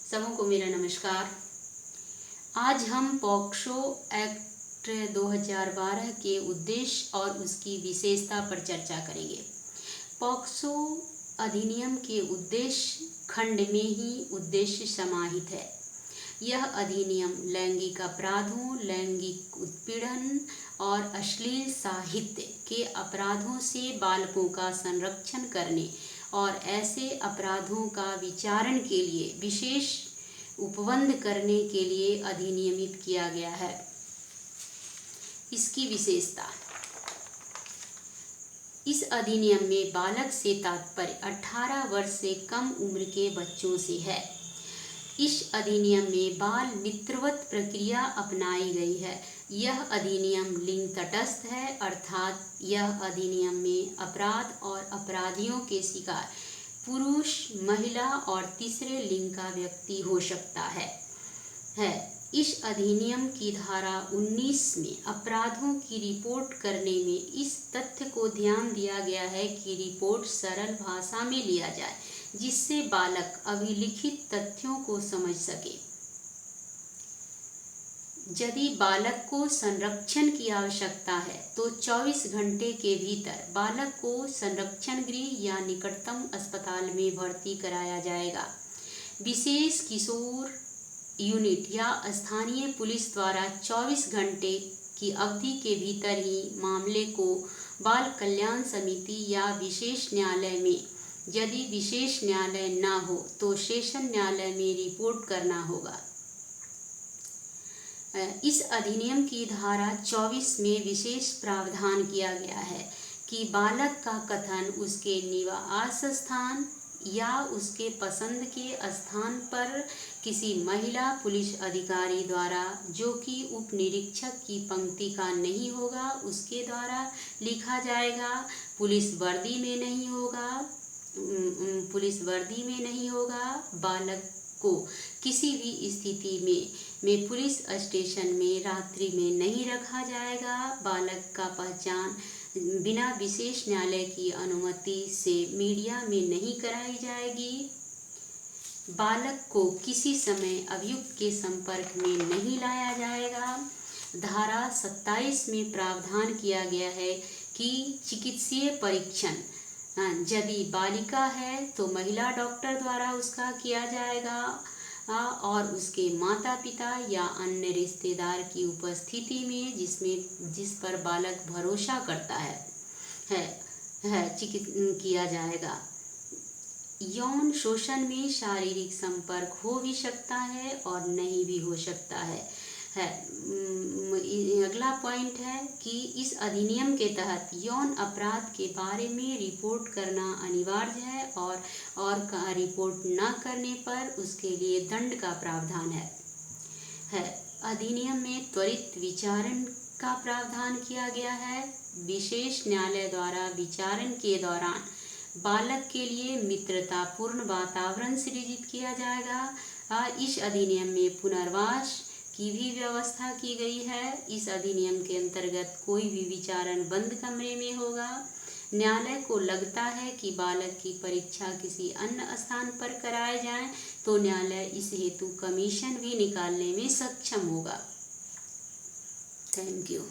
सबको मेरा नमस्कार। आज हम पॉक्सो एक्ट 2012 के उद्देश्य और उसकी विशेषता पर चर्चा करेंगे। पॉक्सो अधिनियम के उद्देश्य खंड में ही उद्देश्य समाहित है। यह अधिनियम लैंगिक अपराधों, लैंगिक उत्पीड़न और अश्लील साहित्य के अपराधों से बालकों का संरक्षण करने और ऐसे अपराधों का विचारण के लिए विशेष उपबंध करने के लिए अधिनियमित किया गया है। इसकी विशेषता: इस अधिनियम में बालक से तात्पर्य 18 वर्ष से कम उम्र के बच्चों से है। इस अधिनियम में बाल मित्रवत प्रक्रिया अपनाई गई है। यह अधिनियम लिंग तटस्थ है, अर्थात यह अधिनियम में अपराध और अपराधियों के शिकार पुरुष, महिला और तीसरे लिंग का व्यक्ति हो सकता है। इस अधिनियम की धारा 19 में अपराधों की रिपोर्ट करने में इस तथ्य को ध्यान दिया गया है कि रिपोर्ट सरल भाषा में लिया जाए, जिससे बालक अभिलिखित तथ्यों को समझ सके। यदि बालक को संरक्षण की आवश्यकता है तो 24 घंटे के भीतर बालक को संरक्षण गृह या निकटतम अस्पताल में भर्ती कराया जाएगा। विशेष किशोर यूनिट या स्थानीय पुलिस द्वारा 24 घंटे की अवधि के भीतर ही मामले को बाल कल्याण समिति या विशेष न्यायालय में, यदि विशेष न्यायालय न हो तो सेशन न्यायालय में रिपोर्ट करना होगा। इस अधिनियम की धारा 24 में विशेष प्रावधान किया गया है कि बालक का कथन उसके निवास स्थान या उसके पसंद के स्थान पर किसी महिला पुलिस अधिकारी द्वारा, जो कि उप निरीक्षक की पंक्ति का नहीं होगा, उसके द्वारा लिखा जाएगा। पुलिस वर्दी में नहीं होगा। बालक को किसी भी स्थिति में पुलिस स्टेशन में रात्रि में नहीं रखा जाएगा। बालक का पहचान बिना विशेष न्यायालय की अनुमति से मीडिया में नहीं कराई जाएगी। बालक को किसी समय अभियुक्त के संपर्क में नहीं लाया जाएगा। धारा 27 में प्रावधान किया गया है कि चिकित्सीय परीक्षण यदि बालिका है तो महिला डॉक्टर द्वारा उसका किया जाएगा और उसके माता पिता या अन्य रिश्तेदार की उपस्थिति में जिस पर बालक भरोसा करता है किया जाएगा। यौन शोषण में शारीरिक संपर्क हो भी सकता है और नहीं भी हो सकता है। अगला पॉइंट है कि इस अधिनियम के तहत यौन अपराध के बारे में रिपोर्ट करना अनिवार्य है और रिपोर्ट न करने पर उसके लिए दंड का प्रावधान है। अधिनियम में त्वरित विचारण का प्रावधान किया गया है। विशेष न्यायालय द्वारा विचारण के दौरान बालक के लिए मित्रतापूर्ण वातावरण सृजित किया जाएगा। इस अधिनियम में पुनर्वास की भी व्यवस्था की गई है। इस अधिनियम के अंतर्गत कोई भी विचारण बंद कमरे में होगा। न्यायालय को लगता है कि बालक की परीक्षा किसी अन्य स्थान पर कराए जाए तो न्यायालय इस हेतु कमीशन भी निकालने में सक्षम होगा। Thank you.